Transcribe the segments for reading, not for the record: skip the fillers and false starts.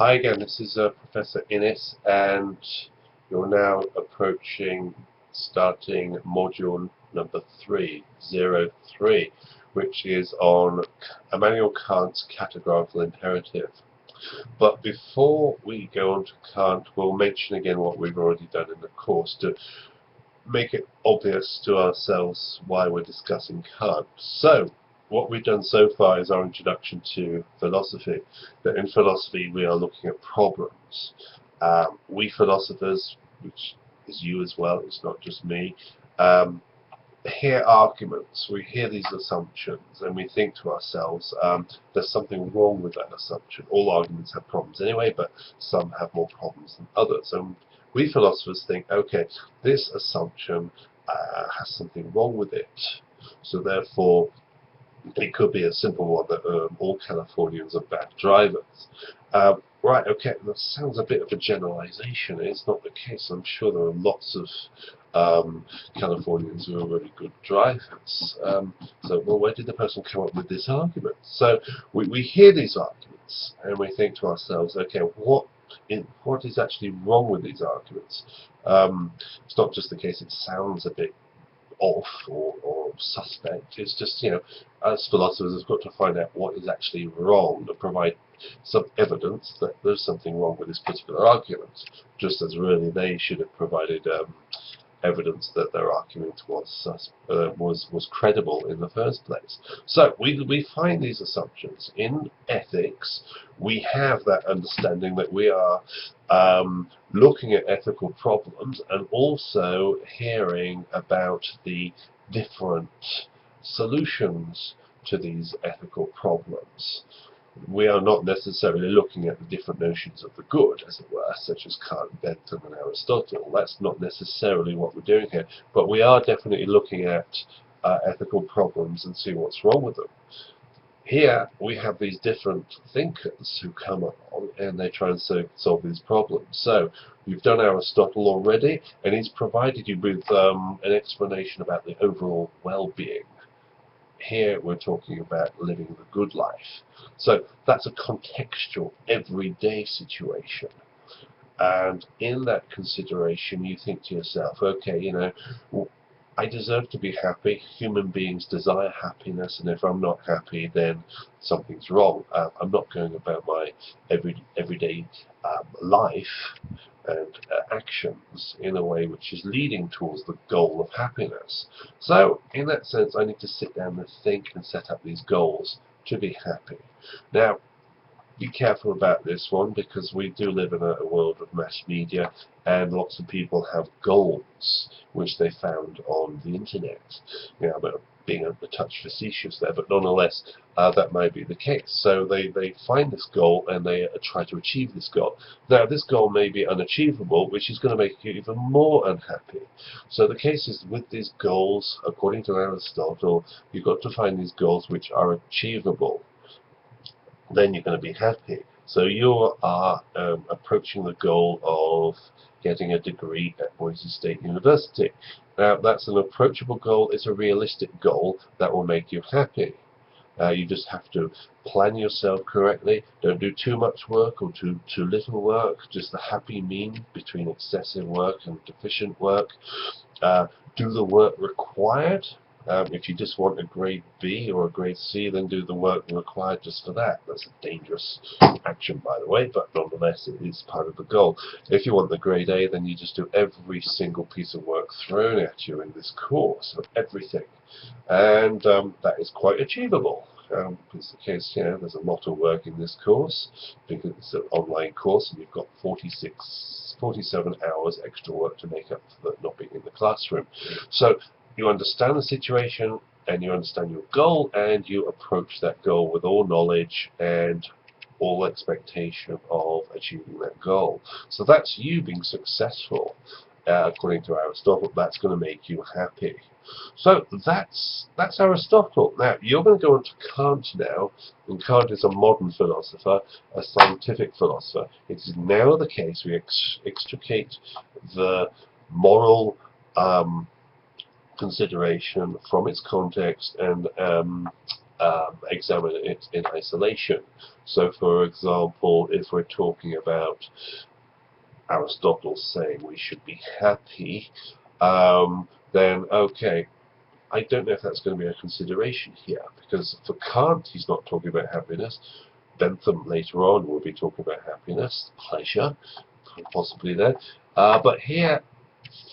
Hi again, this is Professor Innes, and you're now approaching starting module number 303, which is on Immanuel Kant's categorical imperative. But before we go on to Kant, we'll mention again what we've already done in the course to make it obvious to ourselves why we're discussing Kant. So, what we've done so far is our introduction to philosophy. That in philosophy we are looking at problems. We philosophers, which is you as well, it's not just me, hear arguments, we hear these assumptions, and we think to ourselves, there's something wrong with that assumption. All arguments have problems anyway, but some have more problems than others. And we philosophers think, okay, this assumption has something wrong with it. So therefore, it could be a simple one that all Californians are bad drivers. Right, okay, that sounds a bit of a generalization. It's not the case. I'm sure there are lots of Californians who are really good drivers. Well, where did the person come up with this argument? So we hear these arguments and we think to ourselves, okay, what is actually wrong with these arguments? It's not just the case it sounds a bit off or suspect. It's just, as philosophers, we've got to find out what is actually wrong and provide some evidence that there's something wrong with this particular argument, just as really they should have provided evidence that their argument was credible in the first place. So we find these assumptions. In ethics, we have that understanding that we are looking at ethical problems and also hearing about the different solutions to these ethical problems. We are not necessarily looking at the different notions of the good, as it were, such as Kant, Bentham, and Aristotle. That's not necessarily what we're doing here, but we are definitely looking at ethical problems and see what's wrong with them. Here we have these different thinkers who come along and they try and solve these problems. So we've done Aristotle already, and he's provided you with an explanation about the overall well-being. Here we're talking about living the good life. So that's a contextual, everyday situation. And in that consideration, you think to yourself, okay, I deserve to be happy. Human beings desire happiness, and if I'm not happy, then something's wrong. I'm not going about my everyday life and actions in a way which is leading towards the goal of happiness. So, in that sense, I need to sit down and think and set up these goals to be happy. Now, be careful about this one, because we do live in a world of mass media, and lots of people have goals which they found on the internet. But being a touch facetious there, but nonetheless, that might be the case. So they find this goal and they try to achieve this goal. Now, this goal may be unachievable, which is going to make you even more unhappy. So the case is, with these goals, according to Aristotle, you've got to find these goals which are achievable. Then you're going to be happy. So you are approaching the goal of getting a degree at Boise State University. Now, that's an approachable goal. It's a realistic goal that will make you happy. You just have to plan yourself correctly. Don't do too much work or too little work. Just the happy mean between excessive work and deficient work. Do the work required. If you just want a grade B or a grade C, then do the work required just for that. That's a dangerous action, by the way, but nonetheless it is part of the goal. If you want the grade A, then you just do every single piece of work thrown at you in this course, of everything. And that is quite achievable. It's the case, there's a lot of work in this course, because it's an online course and you've got 47 hours extra work to make up for not being in the classroom. So you understand the situation and you understand your goal, and you approach that goal with all knowledge and all expectation of achieving that goal. So that's you being successful. According to Aristotle, that's going to make you happy. So that's Aristotle. Now, you're going to go on to Kant now, and Kant is a modern philosopher, a scientific philosopher. It is now the case we extricate the moral consideration from its context and examine it in isolation. So, for example, if we're talking about Aristotle saying we should be happy, then okay, I don't know if that's going to be a consideration here, because for Kant, he's not talking about happiness. Bentham later on will be talking about happiness, pleasure, possibly there. But here,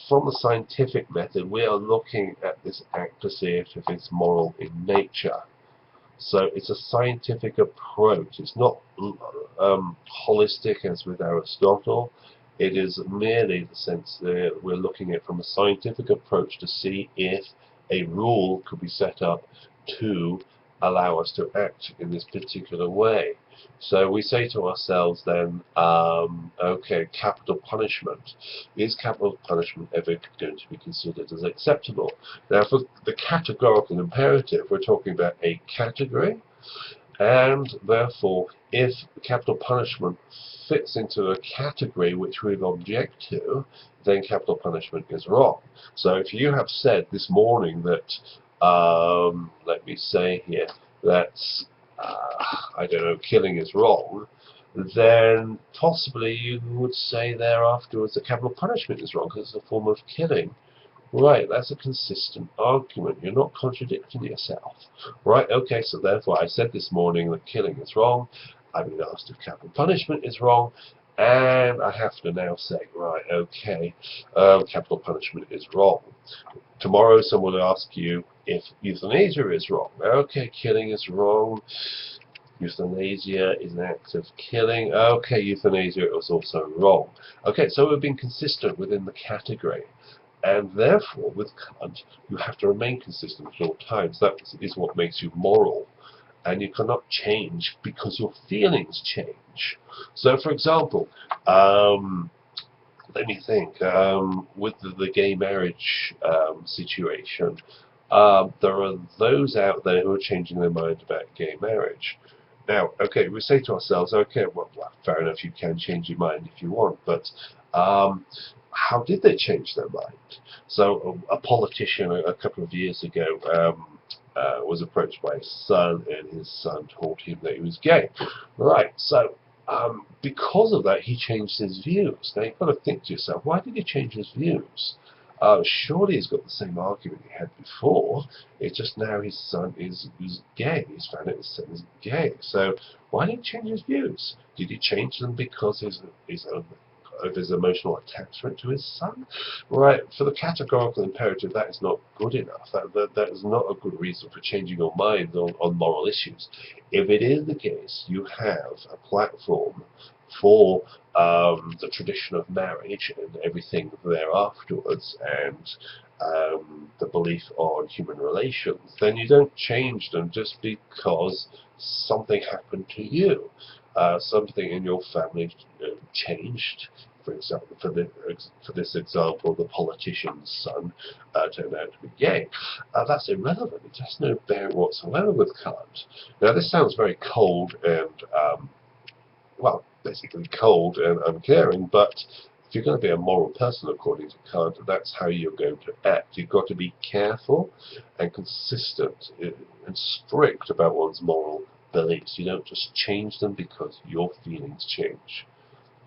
from the scientific method, we are looking at this act to see if it's moral in nature. So it's a scientific approach. It's not holistic as with Aristotle. It is merely the sense that we're looking at from a scientific approach to see if a rule could be set up to allow us to act in this particular way. So we say to ourselves then, okay, capital punishment. Is capital punishment ever going to be considered as acceptable? Now, for the categorical imperative, we're talking about a category, and therefore, if capital punishment fits into a category which we object to, then capital punishment is wrong. So if you have said this morning that, let me say here, that I don't know, killing is wrong, then possibly you would say there afterwards that capital punishment is wrong because it's a form of killing. Right, that's a consistent argument. You're not contradicting yourself. Right, okay, so therefore I said this morning that killing is wrong. I've been asked if capital punishment is wrong, and I have to now say, right, okay, capital punishment is wrong. Tomorrow someone will ask you if euthanasia is wrong. Okay, killing is wrong. Euthanasia is an act of killing. Okay, euthanasia is also wrong. Okay, so we've been consistent within the category. And therefore, with Kant, you have to remain consistent at all times. That is what makes you moral. And you cannot change because your feelings change. So, for example, let me think, with the gay marriage situation, there are those out there who are changing their mind about gay marriage. Now, okay, we say to ourselves, okay, well, fair enough, you can change your mind if you want, but how did they change their mind? So a politician a couple of years ago was approached by his son, and his son told him that he was gay. Right, so because of that, he changed his views. Now, you've got to think to yourself, why did he change his views? Surely he's got the same argument he had before. It's just now his son is gay. He's found out his son is gay. So why did he change his views? Did he change them because of his emotional attachment to his son? Right, for the categorical imperative, that is not good enough. That is not a good reason for changing your mind on moral issues. If it is the case, you have a platform for the tradition of marriage and everything thereafterwards, and the belief on human relations, then you don't change them just because something happened to you. Something in your family changed. For example, for this example, the politician's son turned out to be gay. That's irrelevant. It has no bearing whatsoever with Kant. Now, this sounds very cold and, well, basically cold and uncaring, but if you're going to be a moral person, according to Kant, that's how you're going to act. You've got to be careful and consistent and strict about one's moral beliefs. You don't just change them because your feelings change.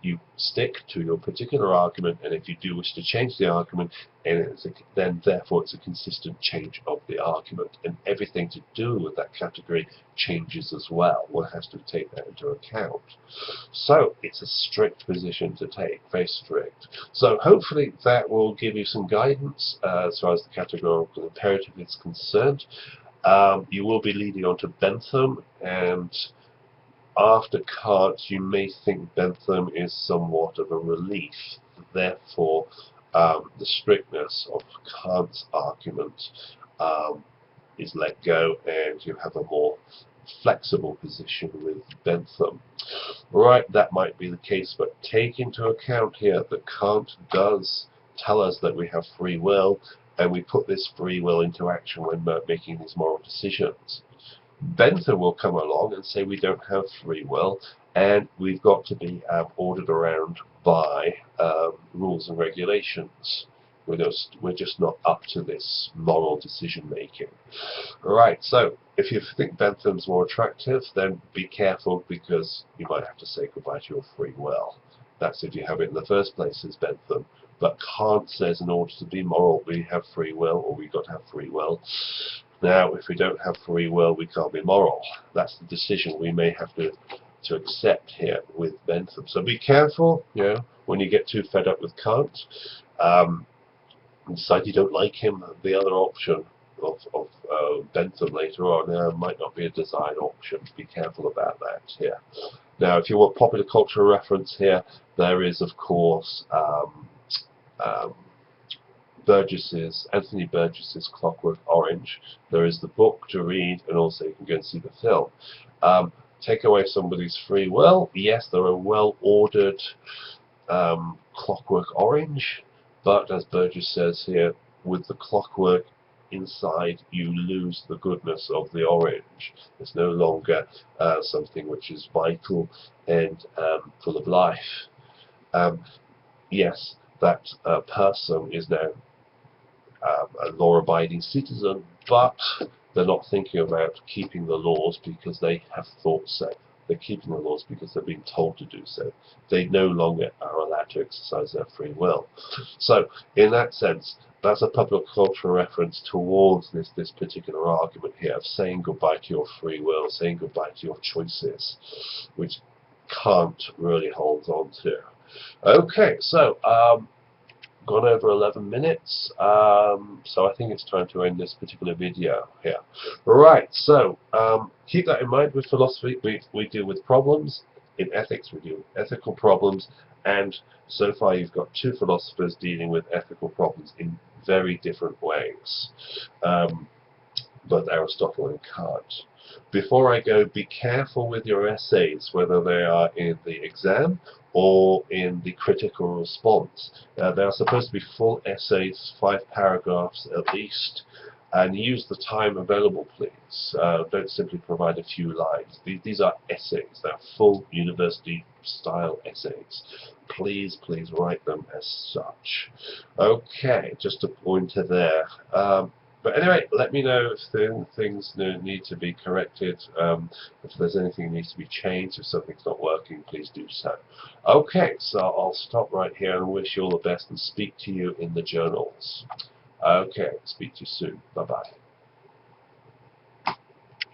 You stick to your particular argument, and if you do wish to change the argument, then therefore it's a consistent change of the argument, and everything to do with that category changes as well. One has to take that into account. So it's a strict position to take, very strict. So hopefully that will give you some guidance as far as the categorical imperative is concerned. You will be leading on to Bentham, and after Kant, you may think Bentham is somewhat of a relief. Therefore, the strictness of Kant's argument is let go, and you have a more flexible position with Bentham. Right, that might be the case, but take into account here that Kant does tell us that we have free will, and we put this free will into action when making these moral decisions. Bentham will come along and say we don't have free will, and we've got to be ordered around by rules and regulations. we're just not up to this moral decision making. Right, so if you think Bentham's more attractive, then be careful, because you might have to say goodbye to your free will. That's if you have it in the first place as Bentham. But Kant says in order to be moral, we have free will, or we've got to have free will. Now, if we don't have free will, we can't be moral. That's the decision we may have to accept here with Bentham. So be careful, when you get too fed up with Kant, and decide you don't like him. The other option of Bentham later on might not be a design option. Be careful about that here. Now, if you want popular cultural reference here, there is, of course, Anthony Burgess's Clockwork Orange. There is the book to read, and also you can go and see the film. Take away somebody's free will. Yes, there are well-ordered Clockwork Orange, but as Burgess says here, with the clockwork inside, you lose the goodness of the orange. It's no longer something which is vital and full of life. Yes, that person is now a law-abiding citizen, but they're not thinking about keeping the laws because they have thought so. They're keeping the laws because they're being told to do so. They no longer are allowed to exercise their free will. So, in that sense, that's a public cultural reference towards this particular argument here of saying goodbye to your free will, saying goodbye to your choices, which Kant really holds on to. Okay, so gone over 11 minutes, so I think it's time to end this particular video here. Right, so keep that in mind with philosophy. We deal with problems. In ethics, we deal with ethical problems, and so far you've got two philosophers dealing with ethical problems in very different ways, both Aristotle and Kant. Before I go, be careful with your essays, whether they are in the exam or in the critical response. They are supposed to be full essays, 5 paragraphs at least, and use the time available, please. Don't simply provide a few lines. These are essays. They're full university-style essays. Please write them as such. Okay, just a pointer there. But anyway, let me know if things need to be corrected, if there's anything that needs to be changed, if something's not working, please do so. Okay, so I'll stop right here and wish you all the best and speak to you in the journals. Okay, speak to you soon. Bye-bye.